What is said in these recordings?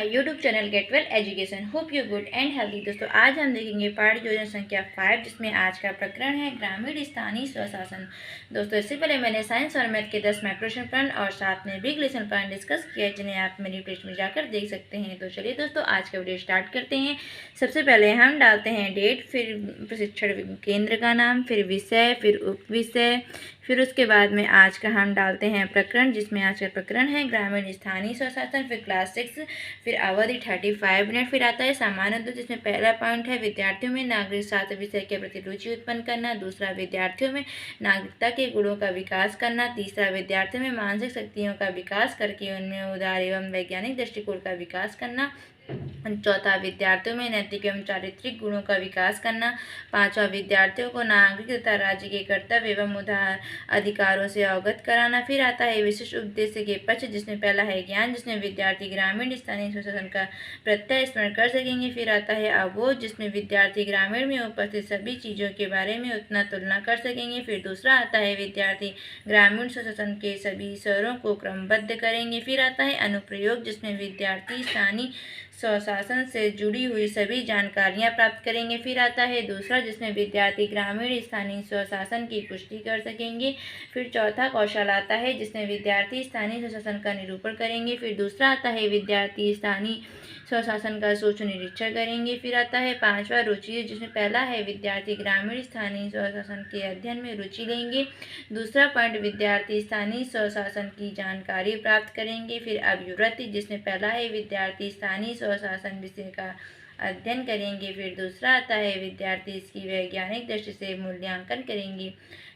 My YouTube channel get well education. Hope you good and healthy. दोस्तों आज हम देखेंगे पाठ योजना संख्या 5, जिसमें आज का प्रकरण है ग्रामीण स्थानीय स्वशासन। दोस्तों इससे पहले मैंने साइंस और मैथ के 10 माइक्रो लेसन प्लान और साथ में बिग लेसन प्लान डिस्कस किया, जिन्हें आप मेरी प्लेलिस्ट में जाकर देख सकते हैं। तो चलिए दोस्तों आज का वीडियो स्टार्ट करते हैं। सबसे पहले हम डालते हैं डेट, फिर प्रशिक्षण केंद्र का नाम, फिर विषय, फिर उप विषय, फिर उसके बाद में आज का हम डालते हैं प्रकरण, जिसमें आज का प्रकरण है ग्रामीण स्थानीय स्वशासन, फिर क्लास 6, फिर अवधि 35 मिनट, फिर आता है सामान्य उद्देश्य, जिसमें पहला पॉइंट है विद्यार्थियों में नागरिक शास्त्र विषय के प्रति रुचि उत्पन्न करना, दूसरा विद्यार्थियों में नागरिकता के गुणों का विकास करना, तीसरा विद्यार्थियों में मानसिक शक्तियों का विकास करके उनमें उदार एवं वैज्ञानिक दृष्टिकोण का विकास करना, चौथा विद्यार्थियों में नैतिक एवं चारित्रिक गुणों का विकास करना, पांचवा विद्यार्थियों को नागरिक तथा राज्य के कर्तव्य एवं अधिकारों से अवगत कराना। फिर आता है विशिष्ट उद्देश्य के पक्ष, जिसमें पहला है ज्ञान, जिसमें विद्यार्थी ग्रामीण स्थानीय स्वशासन का प्रत्यय स्मरण कर सकेंगे। फिर आता है अवबोध, जिसमें विद्यार्थी ग्रामीण में उपस्थित सभी चीज़ों के बारे में उतना तुलना कर सकेंगे। फिर दूसरा आता है विद्यार्थी ग्रामीण स्वशासन के सभी स्तरों को क्रमबद्ध करेंगे। फिर आता है अनुप्रयोग, जिसमें विद्यार्थी स्थानीय स्वशासन से जुड़ी हुई सभी जानकारियां प्राप्त करेंगे। फिर आता है दूसरा, जिसमें विद्यार्थी ग्रामीण स्थानीय स्वशासन की पुष्टि कर सकेंगे। फिर चौथा कौशल आता है, जिसमें विद्यार्थी स्थानीय स्वशासन का निरूपण करेंगे। फिर दूसरा आता है विद्यार्थी स्थानीय स्वशासन का सूक्ष्म निरीक्षण करेंगे। फिर आता है पांचवा रुचि, जिसमें पहला है विद्यार्थी ग्रामीण स्थानीय स्वशासन के अध्ययन में रुचि लेंगे। दूसरा पॉइंट विद्यार्थी स्थानीय स्वशासन की जानकारी प्राप्त करेंगे। फिर अभिवृत्ति, जिसमें पहला है विद्यार्थी स्थानीय स्वशासन विषय का अध्ययन करेंगे। फिर दूसरा आता है विद्यार्थी इसकी वैज्ञानिक दृष्टि से मूल्यांकन करेंगे।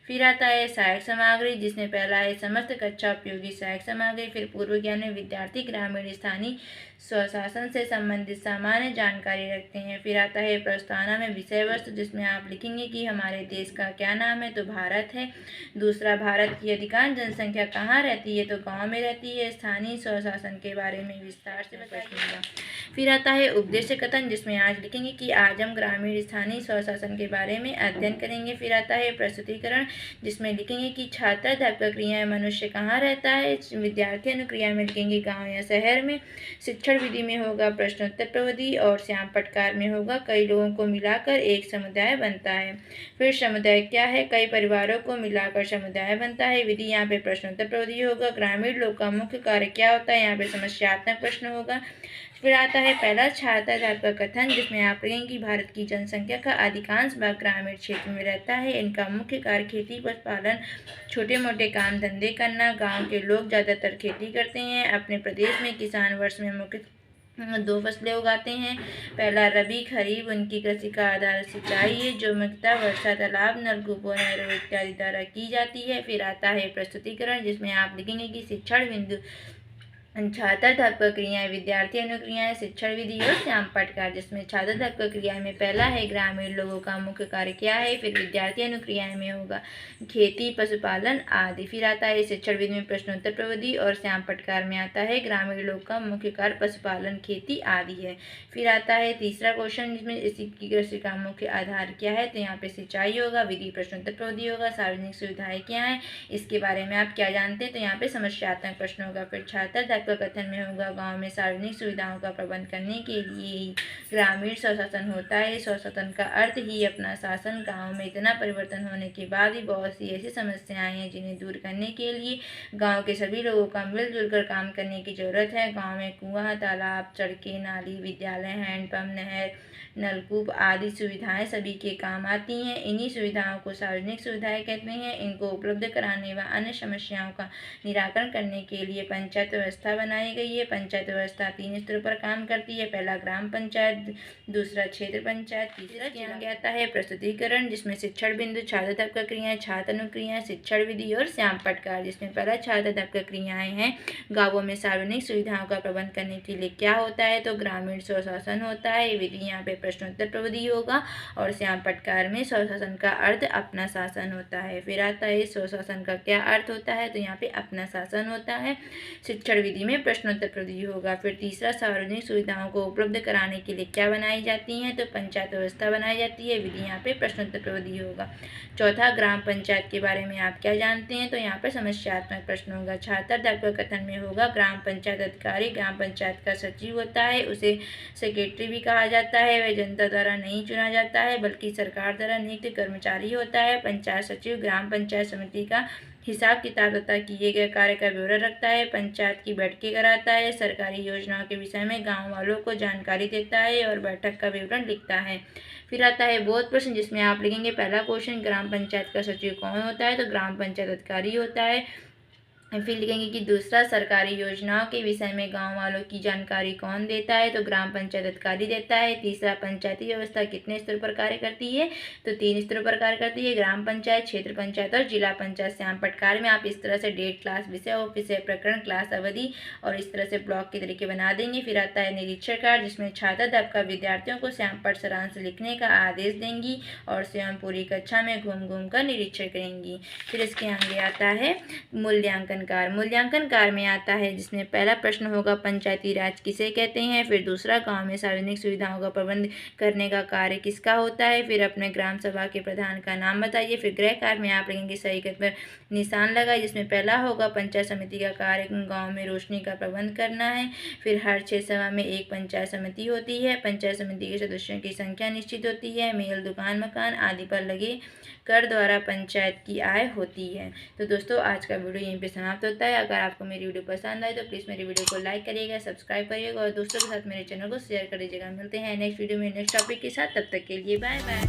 फिर आता है सहायक सामग्री, जिसमें पहला है समस्त कक्षा उपयोगी सहायक सामग्री। फिर पूर्व ज्ञान में विद्यार्थी ग्रामीण स्थानीय स्वशासन से संबंधित सामान्य जानकारी रखते हैं। फिर आता है प्रस्तावना में विषय वस्तु, जिसमें आप लिखेंगे कि हमारे देश का क्या नाम है, तो भारत है। दूसरा, भारत की अधिकांश जनसंख्या कहाँ रहती है, तो गाँव में रहती है। स्थानीय स्वशासन के बारे में विस्तार से बताइएगा। फिर आता है उपदेश कथन, जिसमें आज लिखेंगे कि आज हम ग्रामीण स्थानीय स्वशासन के बारे में अध्ययन करेंगे। फिर आता है प्रस्तुतिकरण, जिसमें लिखेंगे कि छात्र अध्यापक क्रिया मनुष्य कहाँ रहता है। विद्यार्थी अनुक्रिया में लिखेंगे गांव या शहर में। शिक्षण विधि में होगा प्रश्नोत्तर प्रविधि, और श्याम पटकार में होगा कई लोगों को मिलाकर एक समुदाय बनता है। फिर समुदाय क्या है, कई परिवारों को मिलाकर समुदाय बनता है। विधि यहाँ पे प्रश्नोत्तर प्रविधि होगा। ग्रामीण लोग का मुख्य कार्य क्या होता है, यहाँ पे समस्यात्मक प्रश्न होगा। फिर आता है पहला छात्र अध्यापक कथन, जिसमें आप लिखेंगे कि भारत की जनसंख्या का अधिकांश भाग ग्रामीण क्षेत्र में रहता है। इनका मुख्य कार्य खेती पशुपालन, छोटे मोटे काम धंधे करना। गांव के लोग ज़्यादातर खेती करते हैं। अपने प्रदेश में किसान वर्ष में मुख्य 2 फसलें उगाते हैं। पहला रबी खरीफ। उनकी कृषि का आधार सिंचाई है, जो मुख्यतः वर्षा तालाब, नलकूपों, नहरों इत्यादि द्वारा की जाती है। फिर आता है प्रस्तुतिकरण, जिसमें आप लिखेंगे कि शिक्षण बिंदु, छात्र अध्यापक क्रियाएं, विद्यार्थी अनुक्रियाएं, शिक्षण विधि और श्याम पटकार, जिसमें छात्र अध्यापक क्रिया में पहला है ग्रामीण लोगों का मुख्य कार्य क्या है। फिर विद्यार्थी अनुक्रियाएं में होगा खेती पशुपालन आदि। फिर आता है शिक्षण विधि में प्रश्नोत्तर प्रविधि, और श्याम पटकार में आता है ग्रामीण लोग का मुख्य कार्य पशुपालन खेती आदि है। फिर आता है तीसरा क्वेश्चन, जिसमें इसी की कृषि का मुख्य आधार क्या है, तो यहाँ पे सिंचाई होगा। विधि प्रश्नोत्तर प्रविधि होगा। सार्वजनिक सुविधाएं क्या है, इसके बारे में आप क्या जानते हैं, तो यहाँ पे समस्यात्मक प्रश्न होगा। फिर छात्र का कथन में होगा गांव में सार्वजनिक सुविधाओं का प्रबंध करने के लिए ही ग्रामीण स्वशासन होता है। स्वशासन का अर्थ ही अपना शासन। गांव में इतना परिवर्तन होने के बाद भी बहुत सी ऐसी समस्याएं हैं जिन्हें दूर करने के लिए गांव के सभी लोगों का मिलजुल कर काम करने की जरूरत है। गांव में कुआं, तालाब, सड़कें, नाली, विद्यालय, हैंडपंप, नहर, नलकूप आदि सुविधाएं सभी के काम आती हैं। इन्हीं सुविधाओं को सार्वजनिक सुविधाएं कहते हैं। इनको उपलब्ध कराने व अन्य समस्याओं का निराकरण करने के लिए पंचायत व्यवस्था बनाई गई है। पंचायत व्यवस्था 3 स्तरों पर काम करती है। पहला ग्राम पंचायत, दूसरा क्षेत्र पंचायत, तीसरा किया जाता है प्रस्तुतिकरण, जिसमें शिक्षण बिंदु, छात्र अध्यापक क्रियाएं, छात्र अनुक्रियाएं, शिक्षण विधि और श्याम पटकार, जिसमें पहला छात्र अध्यापक क्रियाएं हैं। गाँवों में सार्वजनिक सुविधाओं का प्रबंध करने के लिए क्या होता है, तो ग्रामीण स्वशासन होता है। विधि यहाँ पे प्रश्नोत्तर प्रविधि होगा, और श्याम पटकार में स्वशासन का अर्थ अपना शासन होता है। फिर आता है स्वशासन का क्या अर्थ होता है, तो यहाँ पे अपना शासन होता है। शिक्षण विधि प्रविधि में प्रश्नोत्तर प्रविधि होगा। फिर तीसरा, सार्वजनिक सुविधाओं को उपलब्ध कराने के लिए क्या बनाई जाती हैं, तो पंचायत व्यवस्था बनाई जाती है। विधि यहाँ पे प्रश्नोत्तर प्रविधि होगा। चौथा, ग्राम पंचायत के बारे में आप क्या जानते हैं, तो यहाँ पर समस्यात्मक प्रश्न होगा। छात्र आपका कथन में होगा, ग्राम पंचायत अधिकारी ग्राम पंचायत का सचिव होता है, उसे सेक्रेटरी भी कहा जाता है। वह जनता द्वारा नहीं चुना जाता है बल्कि सरकार द्वारा नियुक्त कर्मचारी होता है। पंचायत सचिव ग्राम पंचायत समिति का हिसाब किताब तथा किए गए कार्य का ब्यौरा रखता है। पंचायत की बैठकें कराता है। सरकारी योजनाओं के विषय में गांव वालों को जानकारी देता है और बैठक का विवरण लिखता है। फिर आता है बोध प्रश्न, जिसमें आप लिखेंगे पहला क्वेश्चन, ग्राम पंचायत का सचिव कौन होता है, तो ग्राम पंचायत अधिकारी होता है। फिर लिखेंगे कि दूसरा, सरकारी योजनाओं के विषय में गांव वालों की जानकारी कौन देता है, तो ग्राम पंचायत अधिकारी देता है। तीसरा, पंचायती व्यवस्था कितने स्तरों पर कार्य करती है, तो 3 स्तरों पर कार्य करती है, ग्राम पंचायत, क्षेत्र पंचायत और जिला पंचायत। श्याम पटकार में आप इस तरह से डेट, क्लास, विषय, विषय, प्रकरण, क्लास अवधि और इस तरह से ब्लॉक के तरीके बना देंगे। फिर आता है निरीक्षण कार्य, जिसमें छात्र अध्यापक विद्यार्थियों को श्याम पट सारांश लिखने का आदेश देंगी और स्वयं पूरी कक्षा में घूम घूम कर निरीक्षण करेंगी। फिर इसके आगे आता है मूल्यांकन कार्य। मूल्यांकन कार्य में आता है जिसमें पहला प्रश्न होगा, पंचायती राज किसे कहते हैं। फिर दूसरा, गांव में सार्वजनिक सुविधाओं का प्रबंध करने का कार्य किसका होता है। फिर अपने ग्राम सभा के प्रधान का नाम बताइए। फिर गृह कार्य में आप लिखेंगे सही पर निशान लगाइए, जिसमें पहला होगा, पंचायत समिति का कार्य गाँव में रोशनी का प्रबंध करना है। फिर हर क्षेत्र सभा में एक पंचायत समिति होती है। पंचायत समिति के सदस्यों की संख्या निश्चित होती है। मेल, दुकान, मकान आदि पर लगे कर द्वारा पंचायत की आय होती है। तो दोस्तों, आज का वीडियो यहीं पे समाप्त होता है। अगर आपको मेरी वीडियो पसंद आए तो प्लीज़ मेरी वीडियो को लाइक करिएगा, सब्सक्राइब करिएगा और दोस्तों के साथ मेरे चैनल को शेयर कर दीजिएगा। मिलते हैं नेक्स्ट वीडियो में नेक्स्ट टॉपिक के साथ, तब तक के लिए बाय बाय।